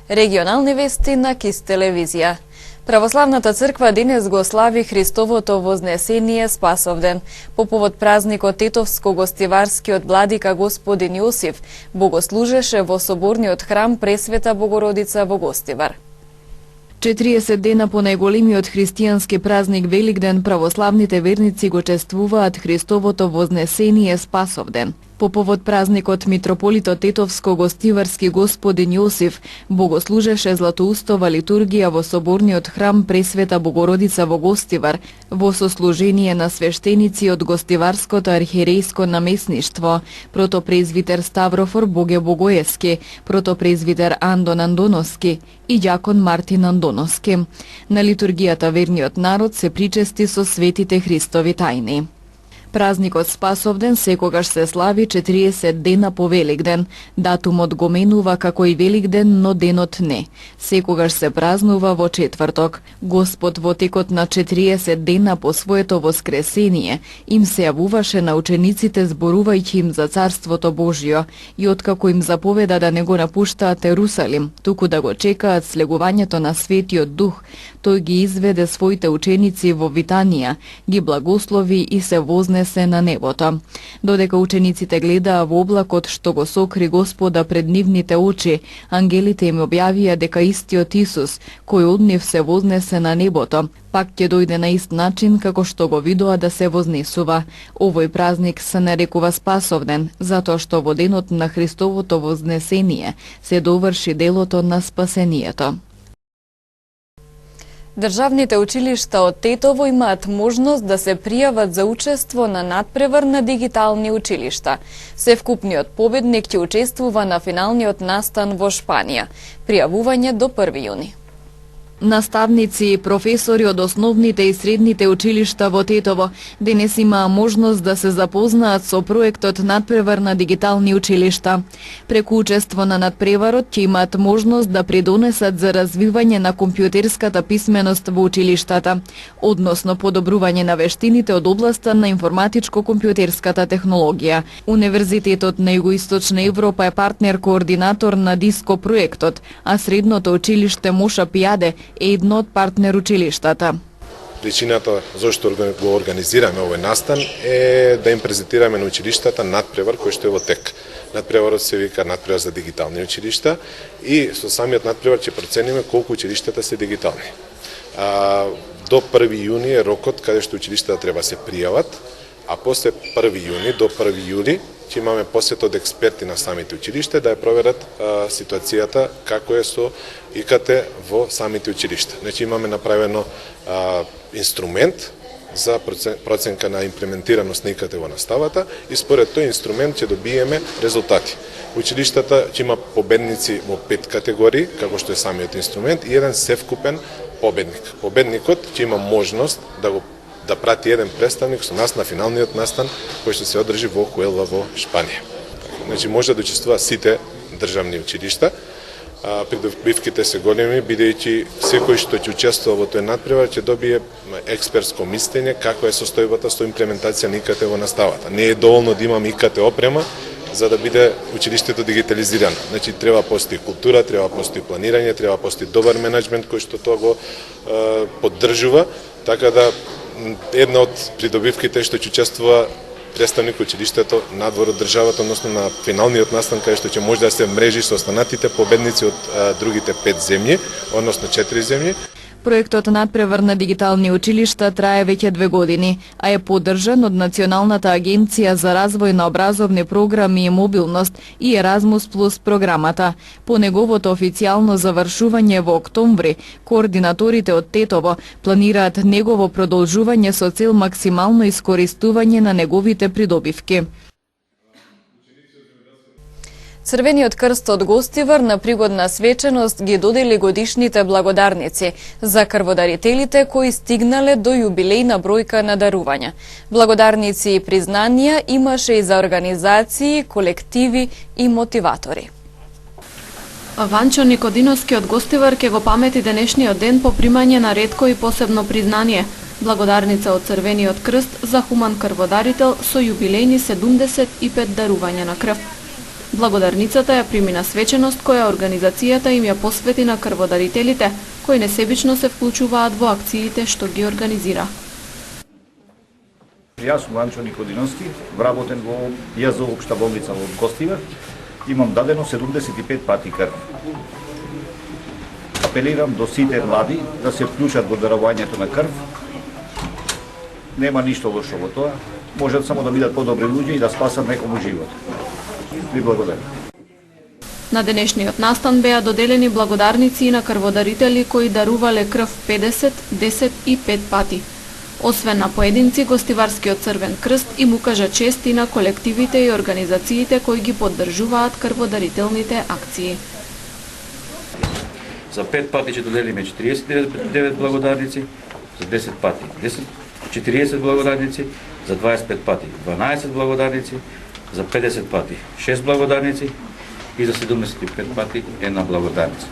Регионални вести на КИС телевизија. Православната црква денес го слави Христовото вознесение Спасовден. По повод празникот Тетовско-гостиварскиот владика Господин Јосиф богослужеше во соборниот храм Пресвета Богородица во Гостивар. 40 дена по најголемиот христијански празник Великден, православните верници го чествуваат Христовото вознесение Спасовден. По повод празникот митрополитот Тетовско-гостиварски Господин Јосиф богослужеше златоустова литургија во соборниот храм Пресвета Богородица во Гостивар, во сослужение на свештеници од Гостиварското архиерејско намесништво, протопрезвитер Ставрофор Боге Богоевски, протопрезвитер Андон Андоновски и ѓакон Мартин Андоновски. На литургијата верниот народ се причести со светите Христови тајни. Празникот Спасовден секогаш се слави 40 дена по Великден. Датумот го менува како и Великден, но денот не. Секогаш се празнува во четврток. Господ во текот на 40 дена по своето воскресение им се јавуваше на учениците зборувајќи им за Царството Божјо и откако им заповеда да не го напуштаат Ерусалим, туку да го чекаат слегувањето на Светиот Дух, тој ги изведе своите ученици во Витанија, ги благослови и се вознесе на небото. Додека учениците гледаа во облакот што го сокри Господа пред нивните очи, ангелите им објавија дека истиот Исус, кој од нив се вознесе на небото, пак ќе дојде на ист начин како што го видоа да се вознесува. Овој празник се нарекува Спасовден, затоа што во денот на Христовото вознесение се доврши делото на спасението. Државните училишта од Тетово имаат можност да се пријават за учество на надпревар на дигитални училишта. Севкупниот победник ќе учествува на финалниот настан во Шпанија. Пријавување до 1 јуни. Наставници и професори од основните и средните училишта во Тетово денес имаа можност да се запознаат со проектот Надпревар на дигитални училишта. Преку учество на надпреварот ќе имаат можност да придонесат за развивање на компјутерската писменост во училиштата, односно подобрување на вештините од областа на информатичко-компјутерската технологија. Универзитетот на Југоисточна Европа е партнер координатор на ДИСКО проектот, а средното училиште Моша Пијаде е едно од партнер училиштата. Причината зашто го организираме овој настан е да им презентираме на училиштата надпревар кој што е во тек. Надпреварот се вика надпревар за дигитални училишта и со самиот надпревар ќе процениме колку училиштата се дигитални. До 1 јуни е рокот каде што училиштата треба се пријават, а после 1 јуни до 1 јули ќе имаме посет од експерти на самите училишта да ја проверат ситуацијата како е со ИКТ во самите училишта. Значи имаме направено инструмент за проценка на имплементираност на ИКТ во наставата и според тој инструмент ќе добиеме резултати. Училиштата ќе има победници во 5 категории, како што е самиот инструмент, и еден севкупен победник. Победникот ќе има можност да прати еден представник со нас на финалниот настан кој што се одржи во Хуелва во Шпанија. Значи може да учествуваат сите државни училишта. Придобивките се големи, бидејќи секој што ќе учествува во тој надпревар ќе добие експертско мислење каква е состојбата со имплементација на ИКТ во наставата. Не е доволно да имаме ИКТ опрема за да биде училиштето дигитализирано. Значи треба постои култура, треба постои планирање, треба постои добар менеджмент кој што тоа го поддржува, така да една од придобивките што ќе учествува представник училиштето надвор од државата, односно на финалниот настан кај што ќе може да се мрежи со останатите победници од другите 5 земји, односно 4 земји. Проектот Надпревар на дигитални училишта трае веќе 2 години, а е поддржан од Националната агенција за развој на образовни програми и мобилност и Еразмус плюс програмата. По неговото официјално завршување во октомври, координаторите од Тетово планираат негово продолжување со цел максимално искористување на неговите придобивки. Црвениот крст од Гостивар на пригодна свеченост ги додели годишните благодарници за крводарителите кои стигнале до јубилејна бројка на дарувања. Благодарници и признанија имаше и за организации, колективи и мотиватори. Ванчо Никодиновски од Гостивар ке го памети денешниот ден по примање на ретко и посебно признание. Благодарница од Црвениот крст за хуман крводарител со јубилејни 75 дарувања на крв. Благодарницата ја прими на свеченост која организацијата им ја посвети на крводарителите, кои несебично се вклучуваат во акциите што ги организира. Јас сум Ванчо Никодиновски, вработен во ЈЗО Општа болница во Гостивар. Имам дадено 75 пати крв. Апелирам до сите млади да се вклучат во дарувањето на крв. Нема ништо лошо во тоа. Можат само да бидат подобри луѓе и да спасат некому живот. Ви благодарам. На денешниот настан беа доделени благодарници и на крводарители кои дарувале крв 50, 10 и 5 пати. Освен на поединци, Гостиварскиот Црвен крст им укажа чест и на колективите и организациите кои ги поддржуваат крводарителните акции. За 5 пати ќе доделиме 49 благодарници, за 10 пати 40 благодарници, за 25 пати 12 благодарници, за 50 пати 6 благодарници и за 75 пати една благодарница.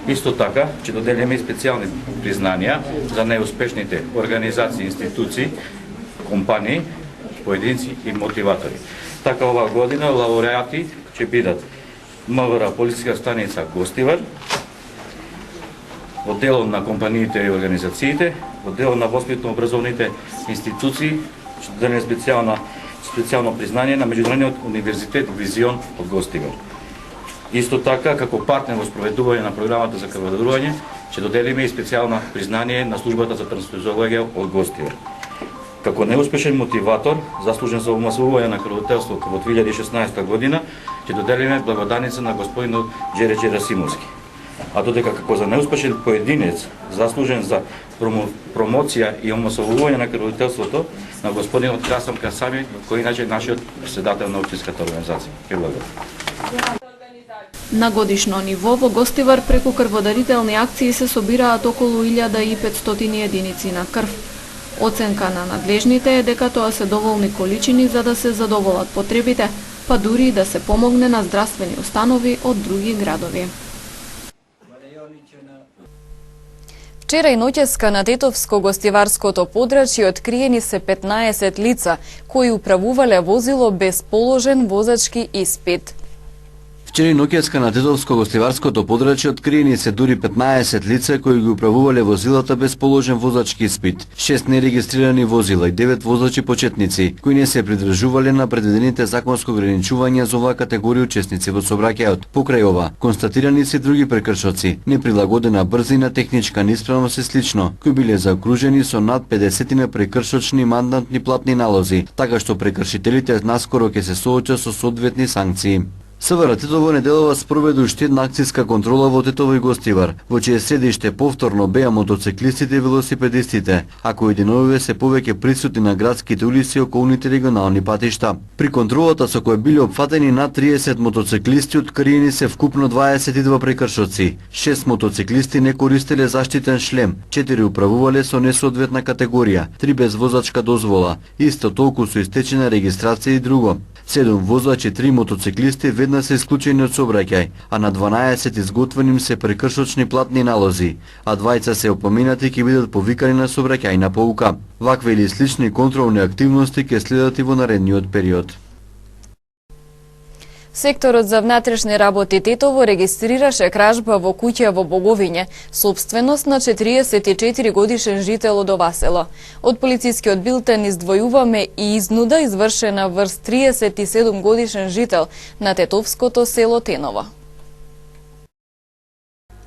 Исто така, ќе доделиме и специјални признанија за најуспешните организации, институции, компании, поединци и мотиватори. Така оваа година лауреати ќе бидат МВР Полициска станица Гостивар, во делот на компаниите и организациите, во делот на воспитно-образовните институции, ќе доделиме специјално признание на Меѓународниот универзитет Визион од Гостивар. Исто така, како партнер во спроведување на програмата за крводарување, ќе доделиме и специјално признание на службата за трансфузиологија од Гостивар. Како неуспешен мотиватор, заслужен за умасовување на крводарството во 2016 година, ќе доделиме благодарница на господинот Џереџе Расимовски. А додека како за неуспешен поединец, заслужен за промоција и умасовување на крводарството, на господинот Касам Касами, кој иначе нашиот председател на општинската организација. Благодарам. На годишно ниво во Гостивар преку крводарителни акции се собираат околу 1500 единици на крв. Оценка на надлежните е дека тоа се доволни количини за да се задоволат потребите, па дури и да се помогне на здравствени установи од други градови. Вчера и ноќеска на Тетовско-гостиварското подрачје откриени се 15 лица кои управувале возило без положен возачки испит. Вчера и ноќеска на Тетовско-гостиварското подрачје откриени се дури 15 лица кои ги управувале возилата без положен возачки испит, 6 нерегистрирани возила и 9 возачи почетници, кои не се придржувале на предвидените законско ограничувања за оваа категорија учесници во сообраќајот. Покрај ова, констатирани се други прекршоци, неприлагодена брзина, техничка неисправност и слично, кои биле заокружени со над 50 прекршочни мандатни платни налози, така што прекршителите наскоро ќе се соочат со соодветни санкции. СВР Тетово неделова спроведе уштедна акцијска контрола во Тетово и Гостивар, во чие средиште повторно беа мотоциклистите и велосипедистите, а кои деновиве се повеќе присутни на градските улици и околните регионални патишта. При контролата со која биле опфатени над 30 мотоциклисти, откриени се вкупно 22 прекршоци. 6 мотоциклисти не користеле заштитен шлем, 4 управувале со несоодветна категорија, 3 без возачка дозвола, исто толку со истечена регистрација и друго. 7 возачи и 3 мотоциклисти веднаш се исклучени од сообраќај, а на 12 изготвени им се прекршочни платни налози, а двајца се опоменати ќе бидат повикани на сообраќајна поука. Вакви или слични контролни активности ќе следат и во наредниот период. Секторот за внатрешни работи Тетово регистрираше кражба во куќа во Боговиње, сопственост на 44 годишен жител од ова село. Од полицискиот билтен издвојуваме и изнуда извршена врз 37 годишен жител на тетовското село Теново.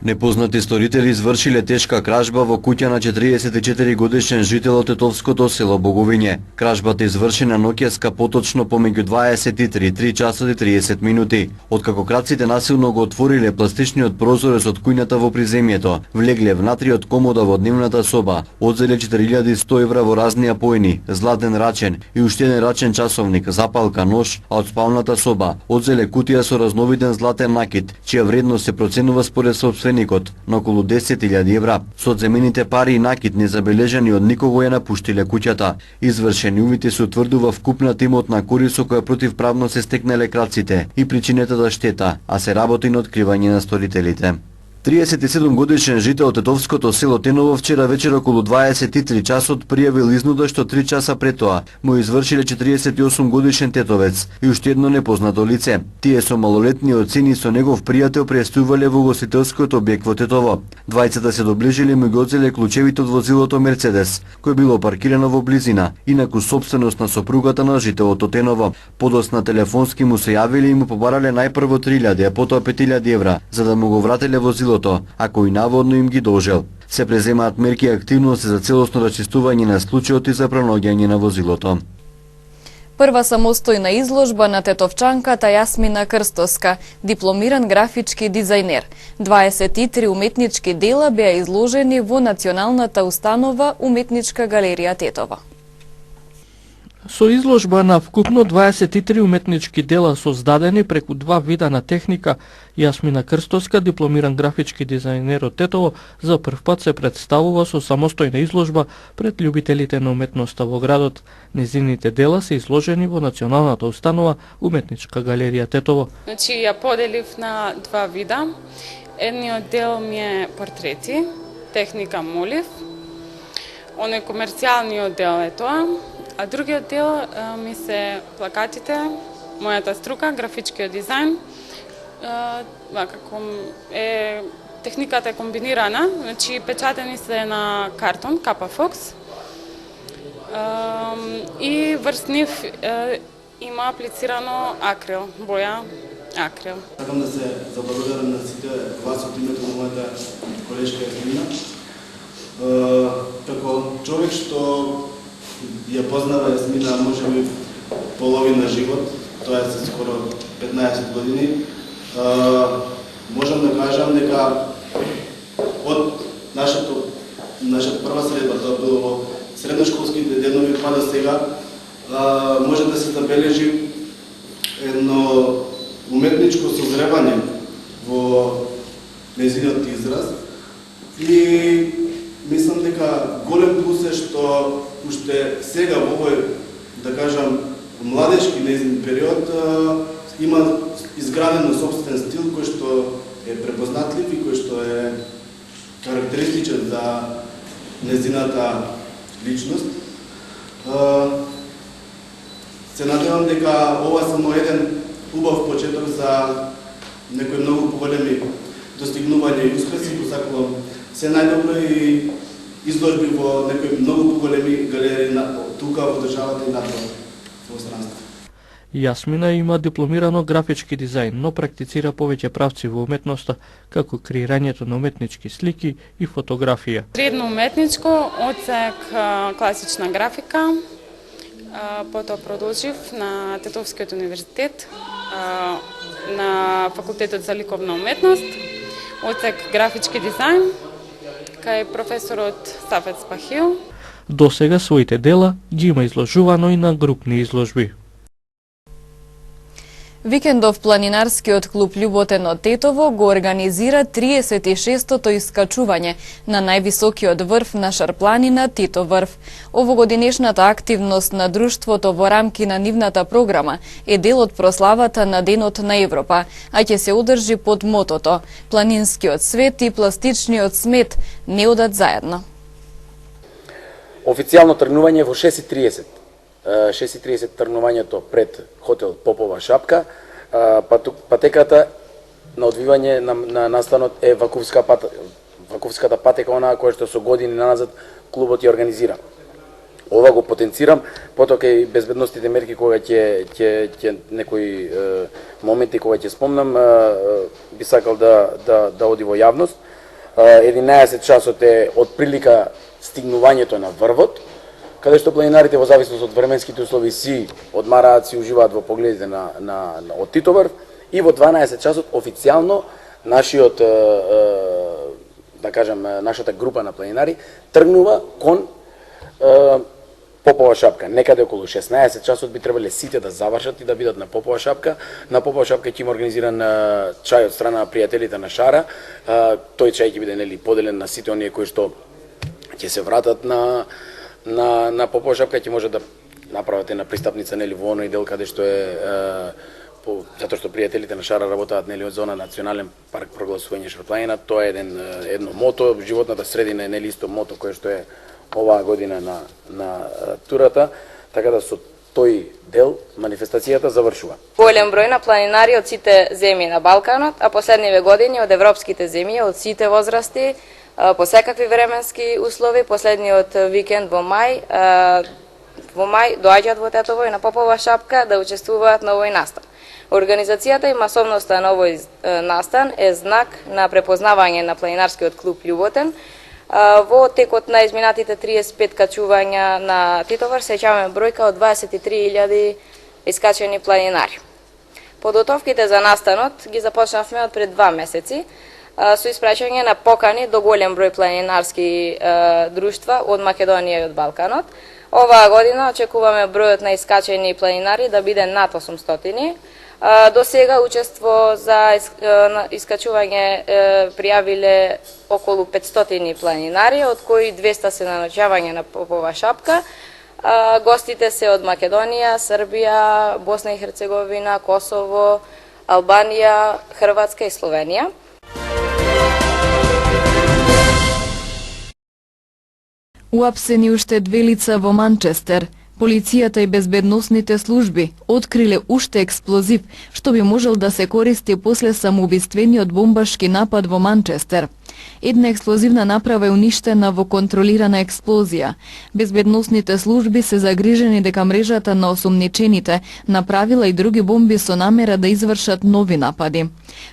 Непознати сторители извршиле тешка кражба во куќа на 44 годишен жител од тетовското село Боговиње. Кражбата извршена ноќеска поточно помеѓу 23 3 часот и 30 минути. Откако крадците насилно го отвориле пластичниот прозорец од кујната во приземјето, влегле внатри од комода во дневната соба, одзеле 4100 евра во разни апоени, златен рачен и уште еден рачен часовник, запалка, нож, а од спалната соба одзеле кутија со разновиден златен накид, чија вредност се проценува според собственикот на околу 10.000 евра. Со одземените пари и накид незабележани од никого ја напуштиле куќата. Извршени увити се утврдува вкупната имотна корис со која противправно се стекнале крадците и причинетата штета, а се работи на откривање на сторителите. 37 годишен жител тетовското село Теново вчера вечер околу 23 часот пријавил изнуда што 3 часа пред тоа му извршиле 48 годишен тетовец и уште едно непознато лице. Тие со малолетни оцени со негов пријател престојувале во гостителскиот објект во Тетово. Двајцата се доближиле и му ги одзеле клучевите од возилото Мерцедес, кој било паркирано во близина, инаку собственост на сопругата на жителот од Теново. Подоцна телефонски му се јавиле и му побарале најпрво 3.000, а потоа 5.000 евра, за да му го врателе возилото, а кој наводно им ги должел. Се преземаат мерки и активности за целосно расчистување на случајот и за пронаоѓање на возилото. Прва самостојна изложба на тетовчанката Јасмина Крстоска, дипломиран графички дизајнер. 23 уметнички дела беа изложени во Националната установа Уметничка галерија Тетово. Со изложба на вкупно 23 уметнички дела создадени преку два вида на техника, Јасмина Крстоска, дипломиран графички дизајнер од Тетово, за прв пат се представува со самостојна изложба пред љубителите на уметноста во градот. Незините дела се изложени во Националната установа Уметничка галерија Тетово. Значи, ја поделив на два вида. Едниот дел ми е портрети, техника молив. Оној комерцијалниот дел е тоа. А другиот дел ми се плакатите, мојата струка, графичкиот дизајн. Техниката е комбинирана, значи печатени се на картон, Капа Фокс. И врз нив има аплицирано акрил, боја акрил. Сакам да се заблагодарам на сите вас од името на мојата колешка Јасмина. Како човек што ја познава Јасмина можеби половина живот, тоа е се скоро 15 години, можам да кажам дека од нашата прва средба, тоа било во средношколските денови па до сега, може да се забележи едно уметничко созревање во нејзиниот израз и мислам дека голем плюс е што уште сега во овој, да кажам, младежки нејзин период има изградено собствен стил кој што е препознатлив и кој што е карактеристичен за нејзината личност. Се надевам дека ова само еден убав почеток за некои многу поголеми достигнувања и успеси. Посакувам се најдобро и изложби во некои многу поголеми галерии тука во државата и надвор во странство. Јасмина има дипломирано графички дизајн, но практицира повеќе правци во уметноста, како креирањето на уметнички слики и фотографија. Средно уметничко, одсек класична графика, потоа продолжив на Тетовскиот универзитет, на факултетот за ликовна уметност, одсек графички дизајн, кај професорот Сафет Спахил. До сега своите дела ги има изложувано и на групни изложби. Викендов планинарскиот клуб Љуботен од Тетово го организира 36-тото искачување на највисокиот врв на Шарпланина Тито врв. Овогодинешната активност на друштвото во рамки на нивната програма е дел од прославата на Денот на Европа, а ќе се одржи под мотото "Планинскиот свет и пластичниот смет не одат заедно". Официјално тргнување во 6:30. 6:30 тргнувањето пред хотел Попова шапка. Патеката на одвивање на настанот е Вакувската патека, онаа која што со години назад клубот ја организира. Ова го потенцирам, потоа и безбедностите мерки кога ќе некои моменти кога ќе спомнам, би сакал да оди во јавност. 11 часот е од прилика стигнувањето на врвот, каде што планинарите во зависност од временските услови си одмараат, си уживаат во погледите од Тито врв, и во 12 часот официјално нашиот, да кажем, нашата група на планинари тргнува кон Попова шапка. Некаде околу 16 часот би требале сите да завршат и да бидат на Попова шапка. На Попова шапка ќе има организиран чај од страна на пријателите на Шара. Тој чај ќе биде поделен на сите оние кои што ќе се вратат на Попова шапка, ќе може да направите на пристапница во оној дел каде што е затоа што пријателите на Шара работаат нели од зона национален парк прогласување Шарпланина, тоа е едно мото, животната средина е нели исто мото кое што е оваа година на турата, така да со тој дел манифестацијата завршува. Голем број на планинари од сите земји на Балканот, а последниве години од европските земји, од сите возрасти, по секакви временски услови, последниот викенд во мај доаѓаат во Тетово и на Попова шапка да учествуваат на овој настан. Организацијата и масовноста на овој настан е знак на препознавање на планинарскиот клуб Љуботен. Во текот на изминатите 35 качувања на Титовар сеќаваме бројка од 23.000 искачени планинари. Подготовките за настанот ги започнавме од пред 2 месеци со испраќање на покани до голем број планинарски друштва од Македонија и од Балканот. Оваа година очекуваме бројот на искачени планинари да биде над 800. До сега учество за искачување пријавиле околу 500 планинари, од кои 200 се на ноќавање на Попова шапка. Гостите се од Македонија, Србија, Босна и Херцеговина, Косово, Албанија, Хрватска и Словенија. Уапсени уште 2 лица во Манчестер. Полицијата и безбедносните служби откриле уште експлозив, што би можел да се користи после самоубиствениот бомбашки напад во Манчестер. Една експлозивна направа е уништена во контролирана експлозија. Безбедносните служби се загрижени дека мрежата на осомничените направила и други бомби со намера да извршат нови напади.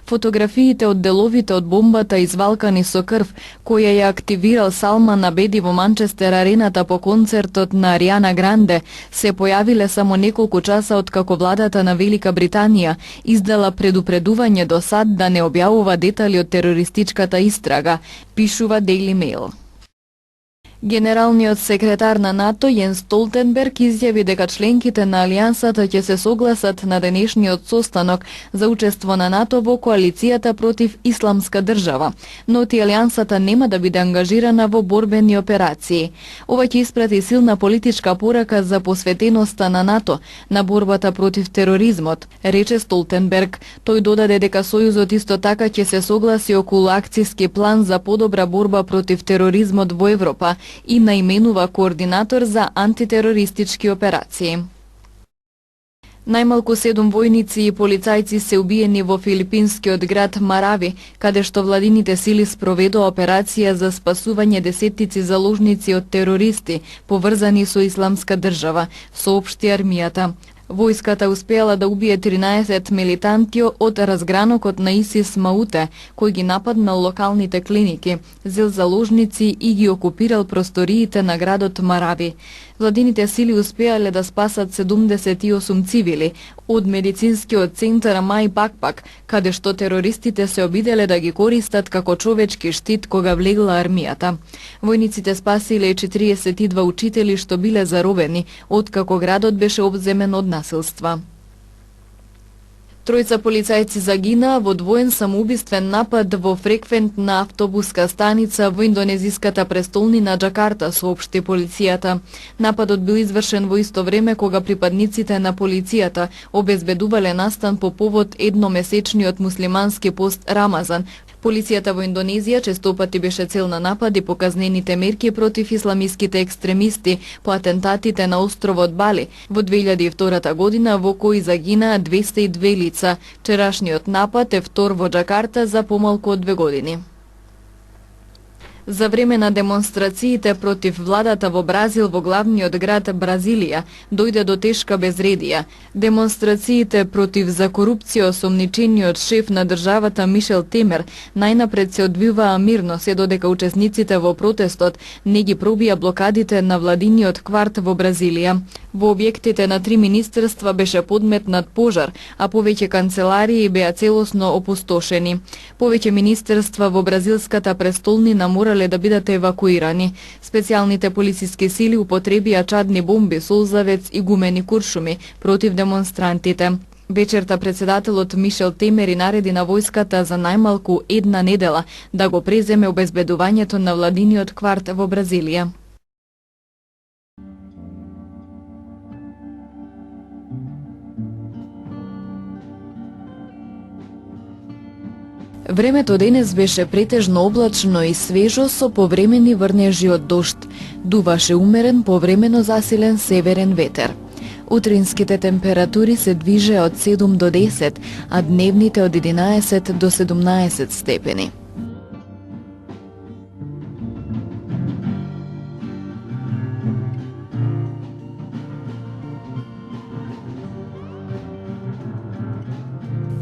Фотографиите од деловите од бомбата извалкани со крв, која ја активирал Салман Абеди во Манчестер арената по концертот на Ариана Гранде, се појавиле само неколку часа откако владата на Велика Британија издала предупредување до САД да не објавува детали од терористичката истрага, пишува Daily Mail. Генералниот секретар на НАТО Јенс Столтенберг изјави дека членките на Алијансата ќе се согласат на денешниот состанок за учество на НАТО во коалицијата против Исламска држава, но и Алијансата нема да биде ангажирана во борбени операции. Ова ќе испрати силна политичка порака за посветеноста на НАТО на борбата против тероризмот, рече Столтенберг. Тој додаде дека Сојузот исто така ќе се согласи околу акцијски план за подобра борба против тероризмот во Европа и наименува координатор за антитерористички операции. Најмалку 7 војници и полицајци се убиени во филипинскиот град Марави, каде што владините сили спроведоа операција за спасување десеттици заложници од терористи поврзани со Исламска држава, соопшти армијата. Војската успеала да убие 13 милитанти од разгранокот на ИСИС Мауте, кој ги нападнал локалните клиники, зел заложници и ги окупирал просториите на градот Марави. Владините сили успеале да спасат 78 цивили од медицинскиот центар Мај Бакпак, каде што терористите се обиделе да ги користат како човечки штит кога влегла армијата. Војниците спасиле 42 учители што биле заробени, откако градот беше обземен од насилства. Тројца полицајци загинаа во двоен самоубиствен напад во фреквентна автобуска станица во индонезиската престолнина Џакарта, соопшти полицијата. Нападот бил извршен во исто време кога припадниците на полицијата обезбедувале настан по повод едномесечниот муслимански пост Рамазан. Полицијата во Индонезија честопати беше цел на напади по казнените мерки против исламиските екстремисти по атентатите на островот Бали во 2002 година, во кои загинаа 202 лица. Вчерашниот напад е втор во Џакарта за помалку од 2 години. За време на демонстрациите против владата во Бразил во главниот град Бразилија дојде до тешка безредија. Демонстрациите против за корупција осомничениот шеф на државата Мишел Темер најнапред се одвиваа мирно, се додека учесниците во протестот не ги пробија блокадите на владиниот кварт во Бразилија. Во објектите на 3 министерства беше подметнат пожар, а повеќе канцеларии беа целосно опустошени. Повеќе министерства во бразилската престолнина морале да бидат евакуирани. Специјалните полициски сили употребија чадни бомби, солзавец и гумени куршуми против демонстрантите. Вечерта председателот Мишел Темери нареди на војската за најмалку 1 недела да го преземе обезбедувањето на владиниот кварт во Бразилија. Времето денес беше претежно облачно и свежо со повремени врнежи од дожд. Дуваше умерен, повремено засилен северен ветер. Утринските температури се движеа од 7 до 10, а дневните од 11 до 17 степени.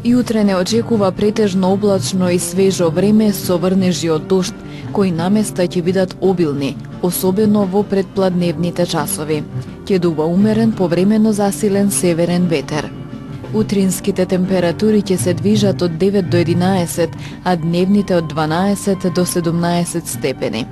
И утре не очекува претежно облачно и свежо време со врнежи од дожд, кои наместа ќе бидат обилни, особено во предпладневните часови. Ќе дува умерен, повремено засилен северен ветер. Утринските температури ќе се движат од 9 до 11, а дневните од 12 до 17 степени.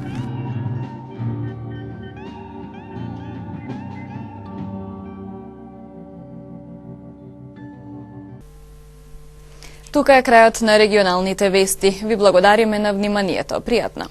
Тука е крајот на регионалните вести. Ви благодариме на вниманието. Пријатно!